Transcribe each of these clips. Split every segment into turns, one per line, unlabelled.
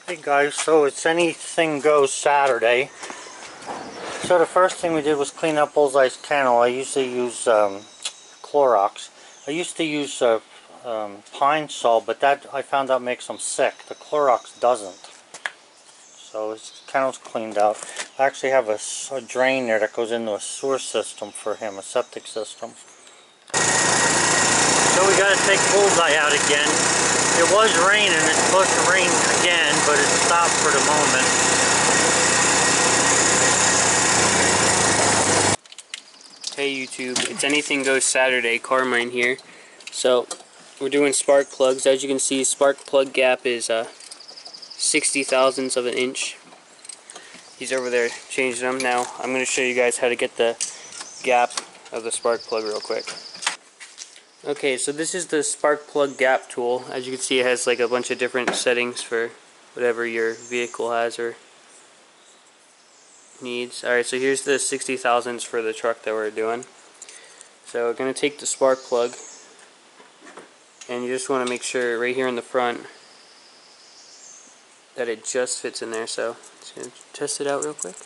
Hey guys, so it's Anything Goes Saturday. So the first thing we did was clean up Bullseye's kennel. I usually use Clorox. I used to use Pine Sol, but that I found out makes him sick. The Clorox doesn't. So his kennel's cleaned out. I actually have a drain there that goes into a sewer system for him, a septic system. So we got to take Bullseye out again. It was raining, it's supposed to rain again, but it stopped for the moment.
Hey YouTube, it's Anything Goes Saturday, Carmine here. So, we're doing spark plugs. As you can see, spark plug gap is 60 thousandths of an inch. He's over there changing them. Now, I'm going to show you guys how to get the gap of the spark plug real quick. Okay, so this is the spark plug gap tool. As you can see, it has like a bunch of different settings for whatever your vehicle has or needs. Alright, so here's the 60 thousandths for the truck that we're doing. So we're going to take the spark plug, and you just want to make sure right here in the front that it just fits in there. So just going to test it out real quick.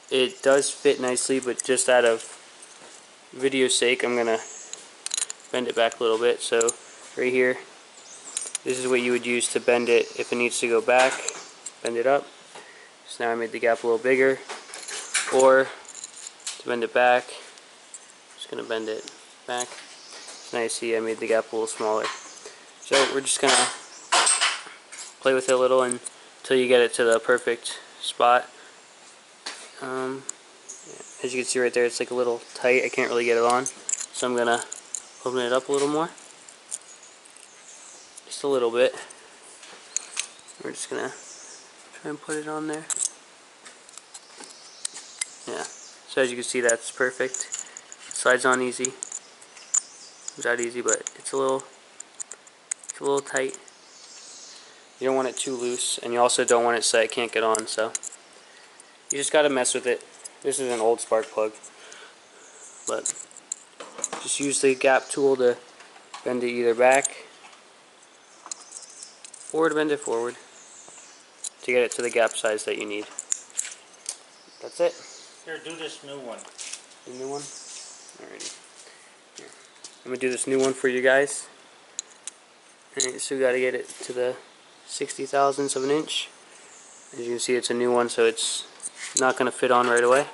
It does fit nicely, but just out of video's sake, I'm going to bend it back a little bit. So right here, this is what you would use to bend it if it needs to go back. Bend it up. So now I made the gap a little bigger. Or to bend it back, I'm just going to bend it back. So now you see I made the gap a little smaller. So we're just going to play with it a little until you get it to the perfect spot. As you can see right there, it's like a little tight. I can't really get it on. So I'm going to open it up a little more. Just a little bit. We're just going to try and put it on there. Yeah. So as you can see, that's perfect. Slides on easy. Comes out easy, but it's a little tight. You don't want it too loose, and you also don't want it so it can't get on. So you just got to mess with it. This is an old spark plug, but just use the gap tool to bend it either back or to bend it forward to get it to the gap size that you need. That's it.
Here, do this new one.
The new one? Alrighty. Here. I'm going to do this new one for you guys. Alright, so we got to get it to the 60 thousandths of an inch. As you can see, it's a new one, so it's not going to fit on right away.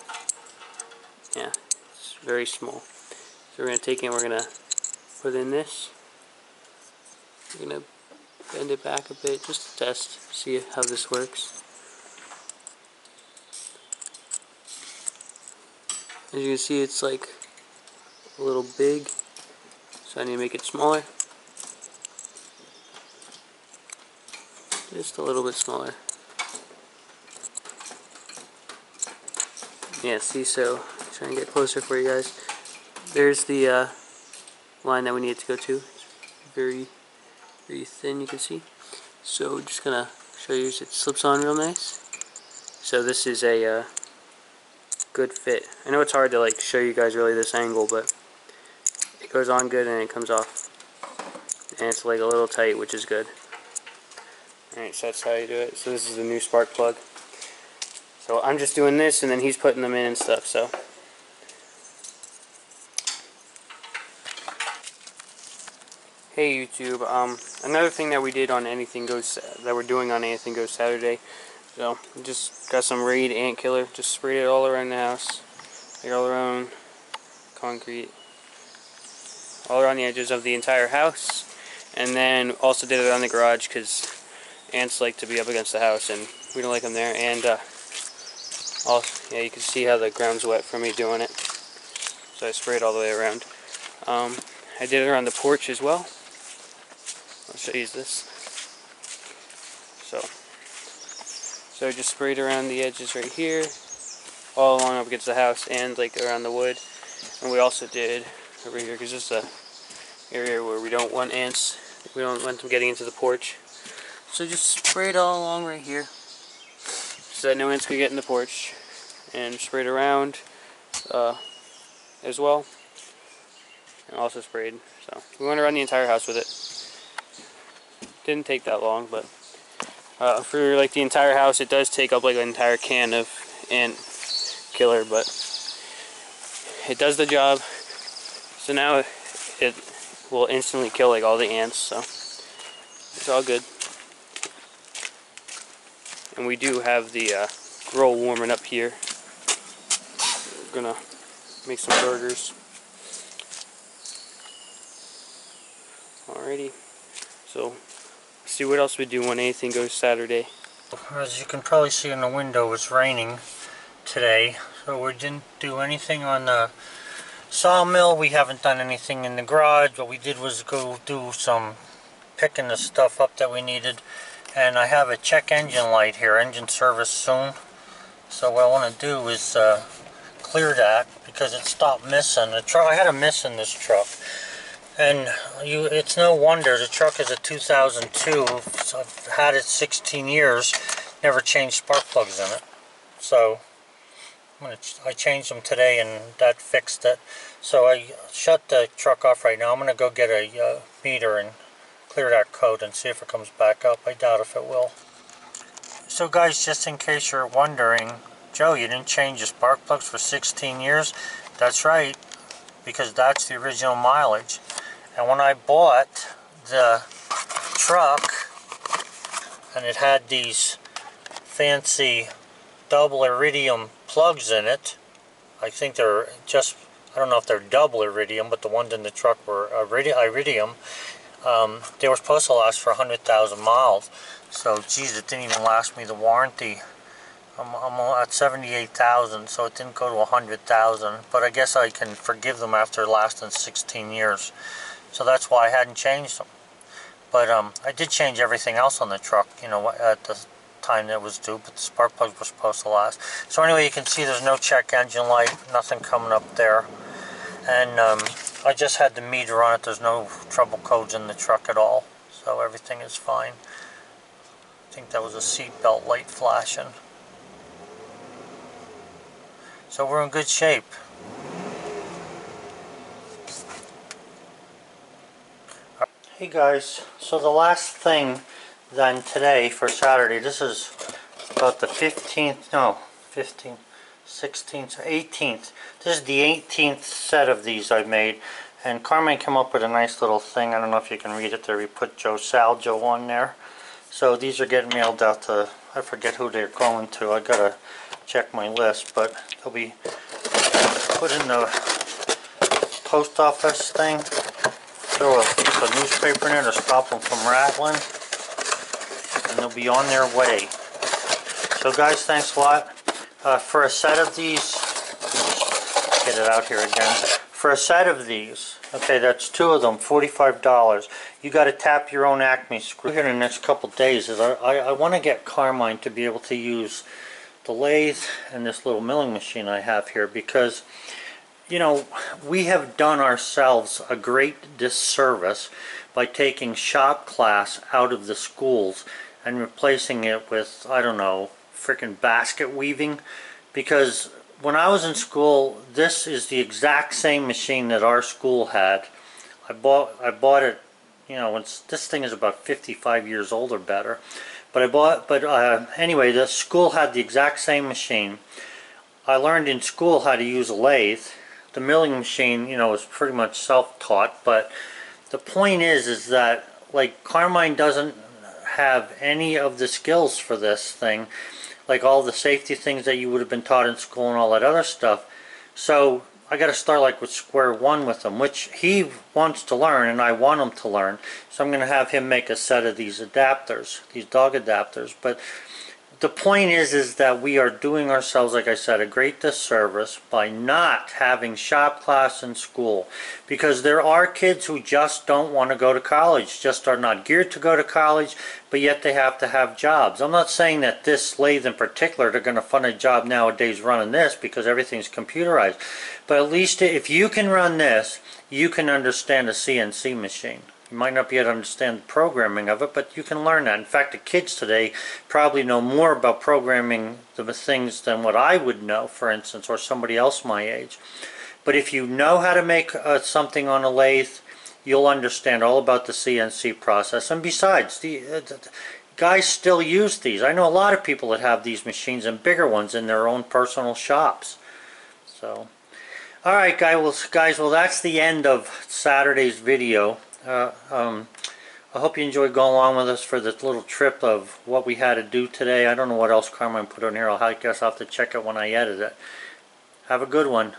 Yeah, it's very small. So we're going to take it and we're going to put in this. We're going to bend it back a bit just to test, see how this works. As you can see, it's like a little big, so I need to make it smaller. Just a little bit smaller. Yeah, see, so try and get closer for you guys. There's the line that we need it to go to. It's very, very thin, you can see. So just gonna show you, it slips on real nice. So this is a good fit. I know it's hard to like show you guys really this angle, but it goes on good and it comes off. And it's like a little tight, which is good. Alright, so that's how you do it. So this is the new spark plug. So I'm just doing this, and then he's putting them in and stuff. So hey YouTube, another thing that we did on Anything Goes, that we're doing on Anything Goes Saturday. So just got some Raid ant killer, just sprayed it all around the house, like all around concrete, all around the edges of the entire house, and then also did it on the garage because ants like to be up against the house, and we don't like them there. And also, yeah, you can see how the ground's wet from me doing it. So I sprayed all the way around. I did it around the porch as well. I'll show you this. So I just sprayed around the edges right here, all along up against the house, and like around the wood. And we also did over here, because this is an area where we don't want ants. We don't want them getting into the porch. So just spray it all along right here, so that no ants could get in the porch, and sprayed around as well, and also sprayed. So we went around the entire house with it. didn't take that long, but for like the entire house, it does take up like an entire can of ant killer, but it does the job. So now it will instantly kill like all the ants, so it's all good. And we do have the grill warming up here. We're gonna make some burgers. Alrighty, so see what else we do when anything goes Saturday.
As you can probably see in the window, it's raining today, so we didn't do anything on the sawmill. We haven't done anything in the garage. What we did was go do some picking the stuff up that we needed. And I have a check engine light here, engine service soon. So what I want to do is clear that because it stopped missing. The truck, I had a miss in this truck. And it's no wonder. The truck is a 2002. So I've had it 16 years. Never changed spark plugs in it. So I changed them today and that fixed it. So I shut the truck off right now. I'm going to go get a meter and clear that code and see if it comes back up. I doubt if it will. So guys, just in case you're wondering, Joe, you didn't change the spark plugs for 16 years? That's right, because that's the original mileage. And when I bought the truck, and it had these fancy double iridium plugs in it, I think they're just, I don't know if they're double iridium, but the ones in the truck were iridium. They were supposed to last for 100,000 miles. So, geez, it didn't even last me the warranty. I'm at 78,000, so it didn't go to 100,000. But I guess I can forgive them after lasting 16 years. So that's why I hadn't changed them. But I did change everything else on the truck, you know, at the time that was due. But the spark plugs were supposed to last. So anyway, you can see there's no check engine light, nothing coming up there. And I just had the meter on it. There's no trouble codes in the truck at all. So everything is fine. I think that was a seatbelt light flashing. So we're in good shape. Hey guys, so the last thing then today for Saturday, this is about the 15th, no, 15th, 16th, 18th. This is the 18th set of these I made, and Carmen came up with a nice little thing. I don't know if you can read it there. We put Joe Saljo on there. So these are getting mailed out to, I forget who they're going to. I gotta check my list, but they'll be put in the post office thing. Throw a piece of newspaper in there to stop them from rattling, and they'll be on their way. So guys, thanks a lot. For a set of these, get it out here again. For a set of these, okay, that's two of them, $45. You got to tap your own Acme screw. Here in the next couple days is I want to get Carmine to be able to use the lathe and this little milling machine I have here, because you know, we have done ourselves a great disservice by taking shop class out of the schools and replacing it with, I don't know, freaking basket weaving. Because when I was in school, this is the exact same machine that our school had. I bought it, you know, this thing is about 55 years old or better. Anyway, the school had the exact same machine. I learned in school how to use a lathe. The milling machine, you know, is pretty much self-taught, but the point is that, like, Carmine doesn't have any of the skills for this thing, like all the safety things that you would have been taught in school and all that other stuff. So I got to start like with square one with him, which he wants to learn and I want him to learn. So I'm going to have him make a set of these adapters, these dog adapters. But the point is that we are doing ourselves, like I said, a great disservice by not having shop class in school, because there are kids who just don't want to go to college, just are not geared to go to college, but yet they have to have jobs. I'm not saying that this lathe in particular, they're going to find a job nowadays running this because everything's computerized, but at least if you can run this, you can understand a CNC machine. You might not be able to understand the programming of it, but you can learn that. In fact, the kids today probably know more about programming the things than what I would know, for instance, or somebody else my age. But if you know how to make something on a lathe, you'll understand all about the CNC process. And besides, the guys still use these. I know a lot of people that have these machines and bigger ones in their own personal shops. So, alright guys, well that's the end of Saturday's video. I hope you enjoyed going along with us for this little trip of what we had to do today. I don't know what else Carmine put on here. I guess I'll have to check it when I edit it. Have a good one.